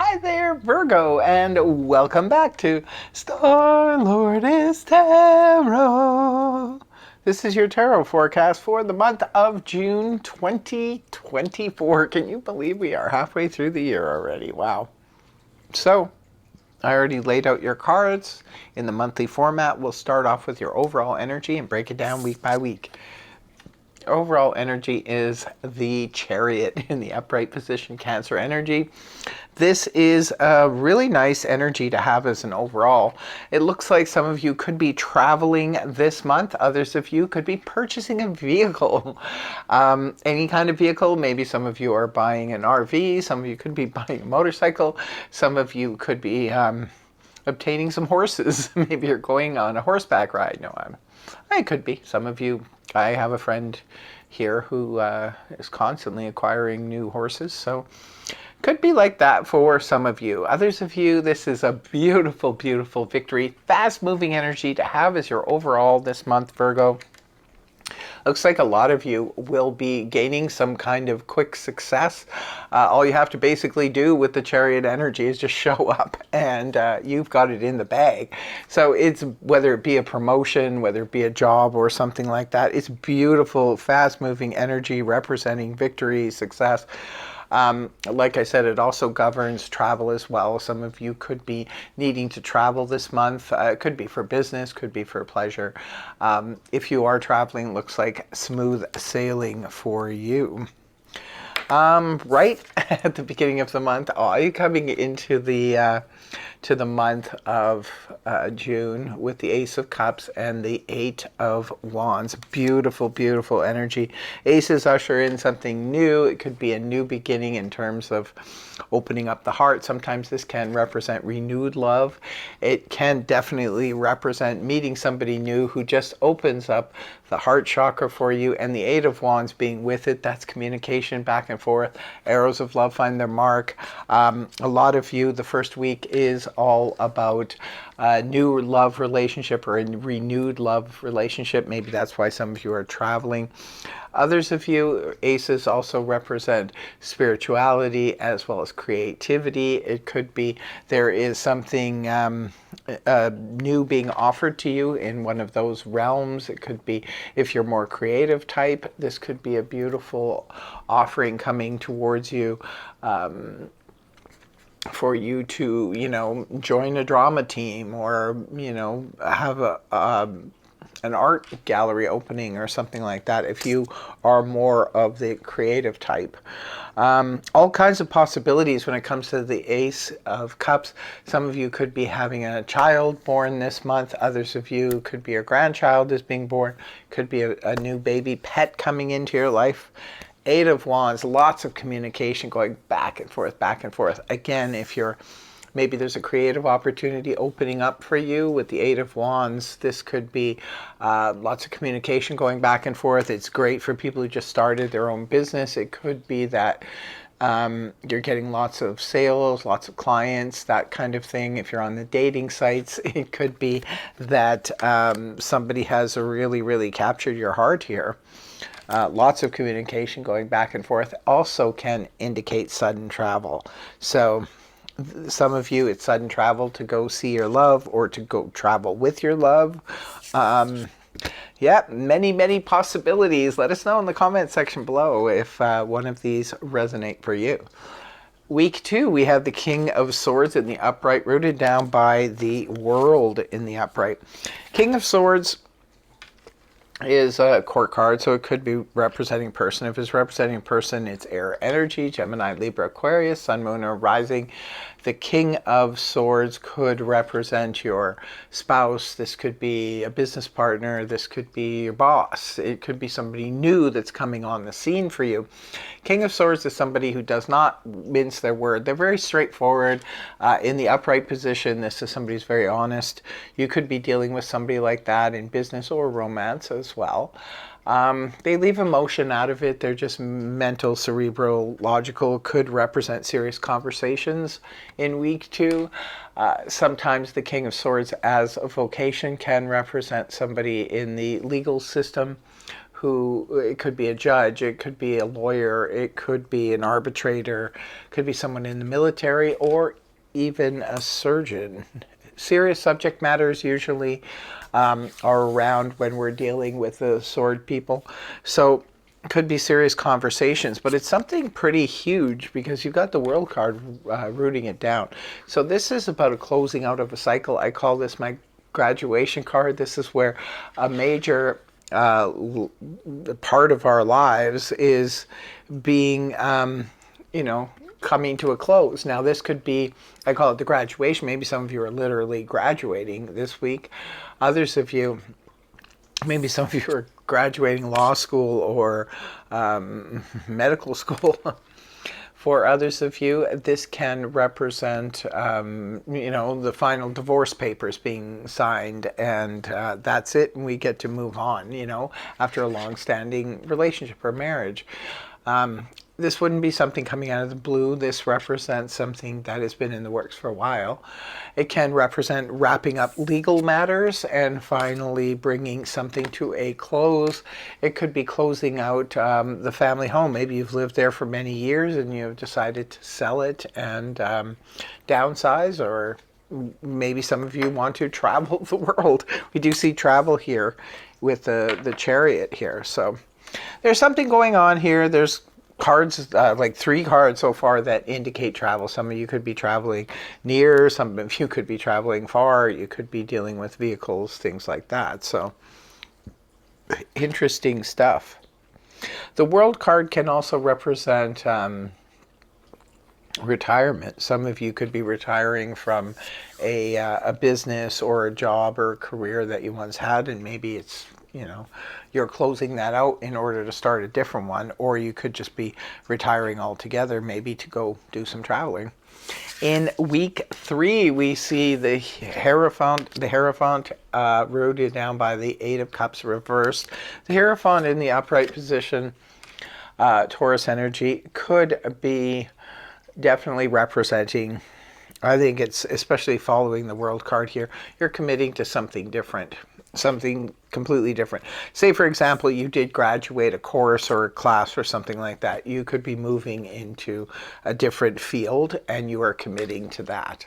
Hi there, Virgo, and welcome back to Star Lourdes Tarot. This is your tarot forecast for the month of June 2024. Can you believe we are halfway through the year already? Wow. So, I already laid out your cards in the monthly format. We'll start off with your overall energy and break it down week by week. Overall energy is the Chariot in the upright position, Cancer energy. This is a really nice energy to have as an overall. It looks like some of you could be traveling this month. Others of you could be purchasing a vehicle. Any kind of vehicle. Maybe some of you are buying an RV. Some of you could be buying a motorcycle. Some of you could be obtaining some horses. Maybe you're going on a horseback ride. No, it could be. Some of you, I have a friend here who is constantly acquiring new horses, so could be like that for some of you. Others of you, this is a beautiful, beautiful victory. Fast-moving energy to have as your overall this month, Virgo. Looks like a lot of you will be gaining some kind of quick success. All you have to basically do with the Chariot energy is just show up and you've got it in the bag. So it's whether it be a promotion, whether it be a job or something like that, it's beautiful, fast-moving energy representing victory, success. Like I said, it also governs travel as well. Some of you could be needing to travel this month. It could be for business, could be for pleasure. If you are traveling, it looks like smooth sailing for you. Right at the beginning of the month, you coming into the to the month of June with the Ace of Cups and the Eight of Wands. Beautiful, beautiful energy. Aces usher in something new. It could be a new beginning in terms of opening up the heart. Sometimes this can represent renewed love. It can definitely represent meeting somebody new who just opens up the heart chakra for you, and the Eight of Wands being with it, that's communication back and forth. Arrows of love find their mark. A lot of you, the first week is all about a new love relationship or a renewed love relationship. Maybe that's why some of you are traveling. Others of you, aces also represent spirituality as well as creativity. It could be there is something new being offered to you in one of those realms. It could be, if you're more creative type, this could be a beautiful offering coming towards you. For you to, join a drama team or, have an art gallery opening or something like that, if you are more of the creative type. All kinds of possibilities when it comes to the Ace of Cups. Some of you could be having a child born this month. Others of you could be a grandchild is being born. Could be a new baby pet coming into your life. Eight of Wands, lots of communication going back and forth, back and forth. Again, if maybe there's a creative opportunity opening up for you with the Eight of Wands, this could be lots of communication going back and forth. It's great for people who just started their own business. It could be that you're getting lots of sales, lots of clients, that kind of thing. If you're on the dating sites, it could be that somebody has really, really captured your heart here. Lots of communication going back and forth also can indicate sudden travel. So some of you, it's sudden travel to go see your love or to go travel with your love. Yeah, many, many possibilities. Let us know in the comment section below if one of these resonate for you. Week 2, we have the King of Swords in the upright, rooted down by the World in the upright. King of Swords is a court card, so it could be representing person. If it's representing a person, it's air energy, Gemini, Libra, Aquarius, Sun, Moon, or Rising. The King of Swords could represent your spouse. This could be a business partner. This could be your boss. It could be somebody new that's coming on the scene for you. King of Swords is somebody who does not mince their word. They're very straightforward. In the upright position, this is somebody who's very honest. You could be dealing with somebody like that in business or romance as well. They leave emotion out of it. They're just mental, cerebral, logical, could represent serious conversations in week 2. Sometimes the King of Swords as a vocation can represent somebody in the legal system who, it could be a judge, it could be a lawyer, it could be an arbitrator, it could be someone in the military, or even a surgeon. Serious subject matters usually are around when we're dealing with the sword people. So could be serious conversations, but it's something pretty huge because you've got the world card rooting it down. So this is about a closing out of a cycle. I call this my graduation card. This is where a major part of our lives is being, coming to a close. Now, this could be, I call it the graduation. Maybe some of you are literally graduating this week. Others of you, maybe some of you are graduating law school or medical school. For others of you, this can represent, the final divorce papers being signed, and that's it, and we get to move on, after a long-standing relationship or marriage. This wouldn't be something coming out of the blue. This represents something that has been in the works for a while. It can represent wrapping up legal matters and finally bringing something to a close. It could be closing out the family home. Maybe you've lived there for many years and you've decided to sell it and downsize, or maybe some of you want to travel the world. We do see travel here with the chariot here. So there's something going on here. There's cards, like 3 cards so far that indicate travel. Some of you could be traveling near, some of you could be traveling far, you could be dealing with vehicles, things like that. So interesting stuff. The world card can also represent retirement. Some of you could be retiring from a business or a job or a career that you once had, and maybe it's, you're closing that out in order to start a different one, or you could just be retiring altogether, maybe to go do some traveling. In week 3, we see the Hierophant rooted down by the 8 of Cups reversed. The Hierophant in the upright position, Taurus energy, could be definitely representing, I think it's especially following the world card here, you're committing to something different, something completely different. Say, for example, you did graduate a course or a class or something like that. You could be moving into a different field and you are committing to that.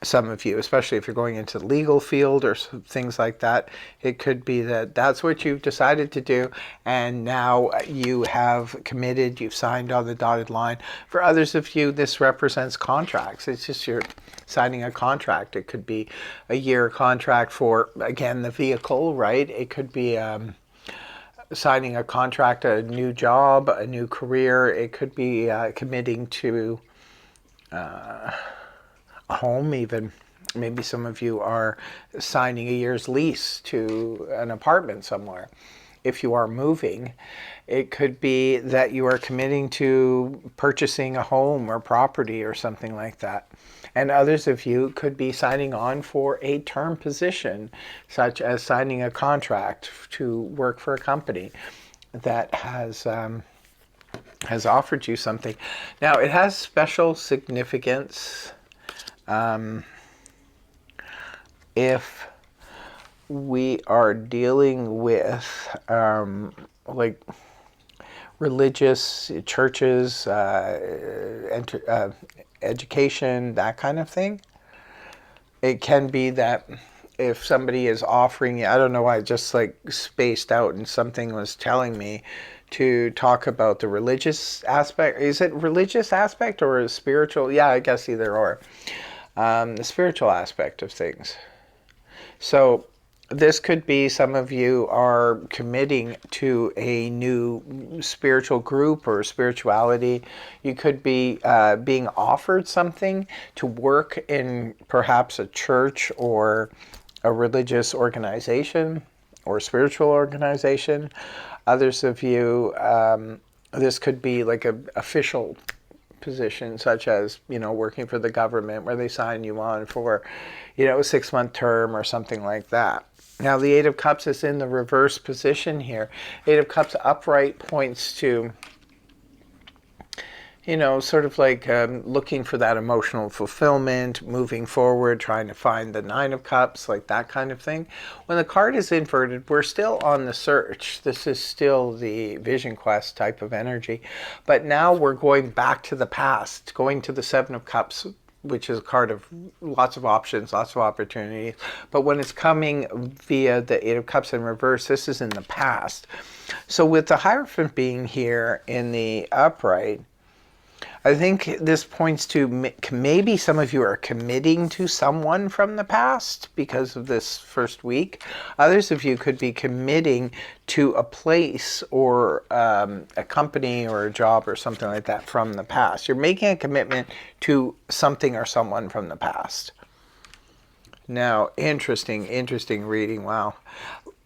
Some of you, especially if you're going into the legal field or things like that, it could be that that's what you've decided to do, and now you have committed, you've signed on the dotted line. For others of you, this represents contracts. It's just you're signing a contract. It could be a year contract for, again, the vehicle, right? It could be signing a contract, a new job, a new career. It could be committing to a home even. Maybe some of you are signing a year's lease to an apartment somewhere. If you are moving, it could be that you are committing to purchasing a home or property or something like that. And others of you could be signing on for a term position, such as signing a contract to work for a company that has offered you something. Now, it has special significance if we are dealing with like religious churches, education, that kind of thing. It can be that if somebody is offering you, I don't know why I just like spaced out and something was telling me to talk about the religious aspect. Is it religious aspect or a spiritual? Yeah, I guess either or. The spiritual aspect of things. So this could be some of you are committing to a new spiritual group or spirituality. You could be being offered something to work in perhaps a church or a religious organization or spiritual organization. Others of you, this could be like an official position, such as, working for the government where they sign you on for, a 6-month term or something like that. Now, the 8 of Cups is in the reverse position here. 8 of Cups upright points to you know, sort of like looking for that emotional fulfillment, moving forward, trying to find the Nine of Cups, like that kind of thing. When the card is inverted, we're still on the search. This is still the vision quest type of energy. But now we're going back to the past, going to the Seven of Cups, which is a card of lots of options, lots of opportunities. But when it's coming via the Eight of Cups in reverse, this is in the past. So with the Hierophant being here in the upright, I think this points to maybe some of you are committing to someone from the past because of this first week. Others of you could be committing to a place or a company or a job or something like that from the past. You're making a commitment to something or someone from the past. Now, interesting reading. Wow.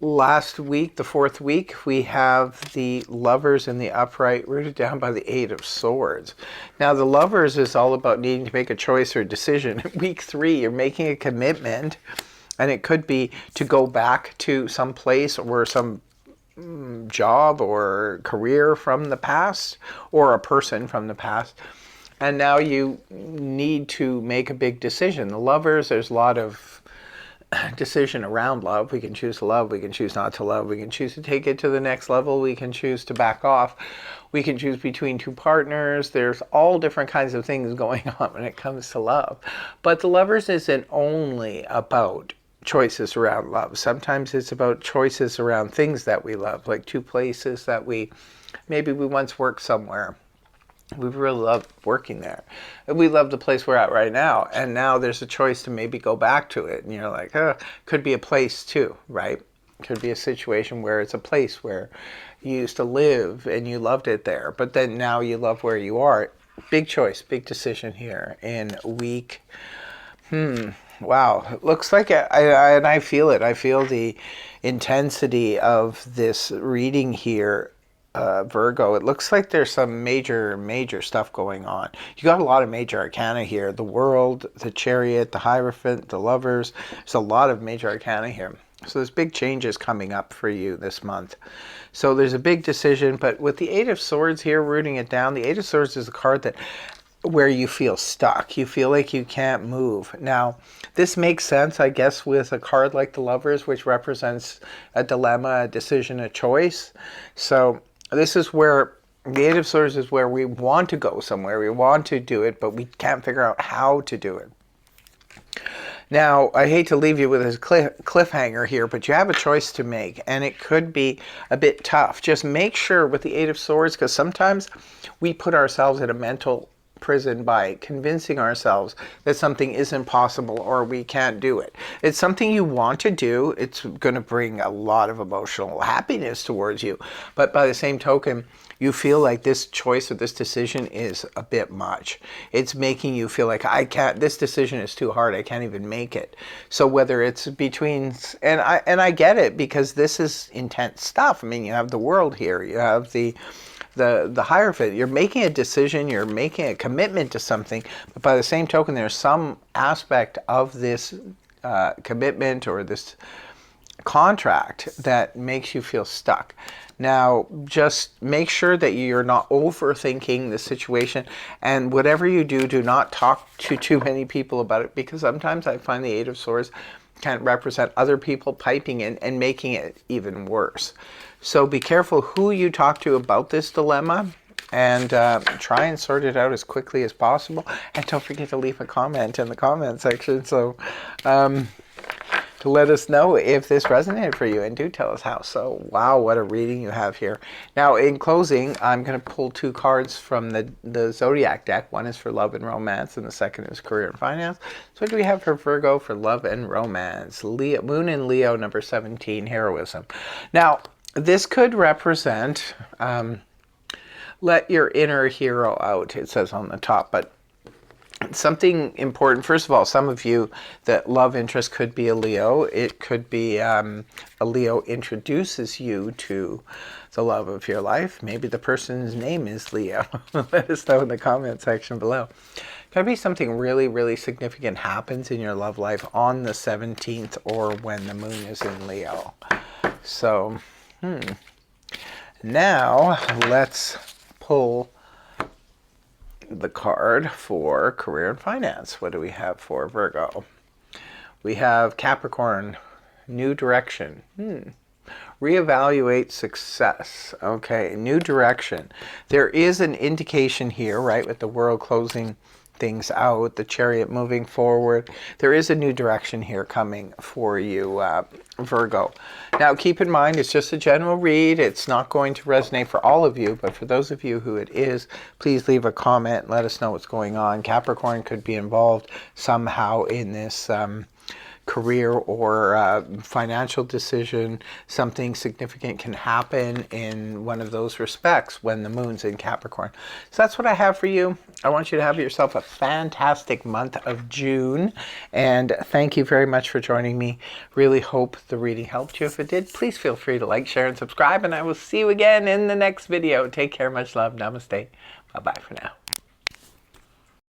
Last week, the fourth week, we have the Lovers in the upright rooted down by the Eight of Swords. Now, the Lovers is all about needing to make a choice or a decision. Week 3, you're making a commitment, and it could be to go back to some place or some job or career from the past or a person from the past. And now you need to make a big decision. The Lovers, there's a lot of decision around love. We can choose to love, we can choose not to love, we can choose to take it to the next level, we can choose to back off, we can choose between two partners. There's all different kinds of things going on when it comes to love. But the Lovers isn't only about choices around love. Sometimes it's about choices around things that we love, like two places that maybe we once worked somewhere. We really love working there. We love the place we're at right now. And now there's a choice to maybe go back to it. And you're like, could be a place too, right? Could be a situation where it's a place where you used to live and you loved it there. But then now you love where you are. Big choice, big decision here in week. Wow. It looks like, and I feel it. I feel the intensity of this reading here. Virgo, it looks like there's some major stuff going on. You got a lot of major arcana here. The World, the Chariot, the Hierophant, the Lovers. There's a lot of major arcana here. So there's big changes coming up for you this month. So there's a big decision, but with the Eight of Swords here rooting it down, the Eight of Swords is a card that where you feel stuck. You feel like you can't move. Now, this makes sense, I guess, with a card like the Lovers, which represents a dilemma, a decision, a choice. So this is where the Eight of Swords is where we want to go somewhere. We want to do it, but we can't figure out how to do it. Now, I hate to leave you with this cliffhanger here, but you have a choice to make, and it could be a bit tough. Just make sure with the Eight of Swords, because sometimes we put ourselves in a mental prison by convincing ourselves that something isn't possible or we can't do it. It's something you want to do. It's going to bring a lot of emotional happiness towards you. But by the same token, you feel like this choice or this decision is a bit much. It's making you feel like this decision is too hard. I can't even make it. So whether it's between, and I get it, because this is intense stuff. I mean, you have the World here. You have the Hierophant. You're making a decision, you're making a commitment to something, but by the same token, there's some aspect of this commitment or this contract that makes you feel stuck. Now, just make sure that you're not overthinking the situation, and whatever you do, do not talk to too many people about it, because sometimes I find the Eight of Swords can represent other people piping in and making it even worse. So be careful who you talk to about this dilemma, and try and sort it out as quickly as possible. And don't forget to leave a comment in the comment section so to let us know if this resonated for you, and do tell us how. So wow, what a reading you have here. Now in closing, I'm going to pull two cards from the Zodiac deck. One is for love and romance, and the second is career and finance. So what do we have for Virgo for love and romance? Leo, Moon in Leo, number 17, heroism. Now, this could represent, let your inner hero out, it says on the top, but something important. First of all, some of you, that love interest could be a Leo. It could be a Leo introduces you to the love of your life. Maybe the person's name is Leo. Let us know in the comment section below. Could be something really significant happens in your love life on the 17th or when the moon is in Leo. So, now let's pull the card for career and finance. What do we have for Virgo? We have Capricorn, new direction. Reevaluate success. Okay, new direction. There is an indication here, right, with the world closing things out, the Chariot moving forward. There is a new direction here coming for you, Virgo. Now, keep in mind, it's just a general read. It's not going to resonate for all of you, but for those of you who it is, please leave a comment and let us know what's going on. Capricorn could be involved somehow in this career or financial decision. Something significant can happen in one of those respects when the moon's in Capricorn. So that's what I have for you. I want you to have yourself a fantastic month of June, and thank you very much for joining me. Really hope the reading helped you. If it did, please feel free to like, share, and subscribe, and I will see you again in the next video. Take care. Much love. Namaste. Bye-bye for now.